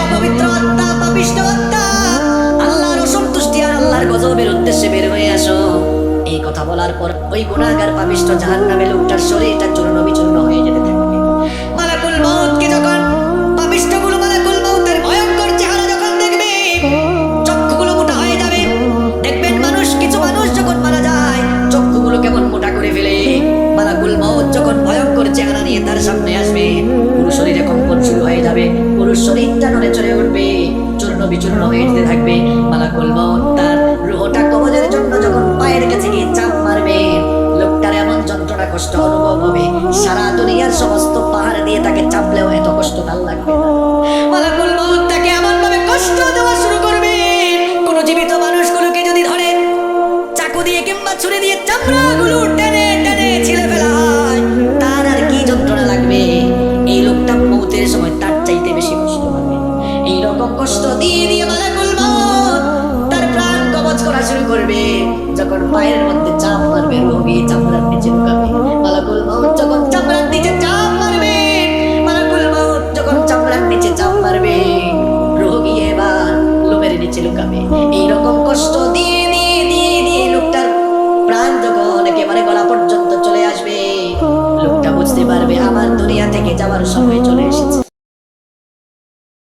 অপবিত্র আত্মা, পাপিষ্ঠ আত্মা, আল্লাহর অসন্তুষ্টি আর আল্লাহর গজবের উদ্দেশ্যে বের হয়ে আসো। এই কথা বলার পর ওই গুনাহগার পাপিষ্ঠ জাহান্নামে লোকটার শরীরটা চূর্ণ বিচূর্ণ হয়ে যেতে থাকবে। মালাকুল মউতকে যখন পাপিষ্ঠগুলো মালাকুল মউতের ভয়ঙ্কর চেহারা যখন দেখবে, চক্ষুগুলো মোটা হয়ে যাবে। দেখবেন কিছু মানুষ যখন মারা যায় চক্ষুগুলো কেমন মোটা করে ফেলে। মালাকুল মউত যখন ভয়ঙ্কর চেহারা নিয়ে তার সামনে আসবে, পুরো শরীরে কম্পন শুরু হয়ে যাবে, পুরো শরীরটা নড়ে চড়ে উঠবে, চূর্ণ বিচূর্ণ হয়ে যেতে থাকবে। মালাকুল মউত তার রূহটা কবজের জন্য যখন পায়ের কাছে গিয়ে চাপ মারবে, লোকটার এমন যন্ত্রণা কষ্ট অনুভব হবে, সারা দুনিয়ার সমস্ত পাহাড় দিয়ে তাকে চাপলেও এত কষ্ট তার লাগবে না। মালাকুল মউত তাকে এমন ভাবে কষ্ট দেওয়া শুরু করবে, কোন জীবিত মানুষগুলোকে যদি ধরে চাকু দিয়ে কিংবা ছুরি দিয়ে চামড়াগুলো টেনে টেনে ছিঁড়ে ফেলা হয়, তার আর কি যন্ত্রণা লাগবে, এই লোকটা মউতের সময় তার চাইতে বেশি কষ্ট পাবে। এইরকম কষ্ট দিয়ে দিয়ে মালাকুল মউত তার প্রাণ কবজ করা শুরু করবে। যখন পায়ের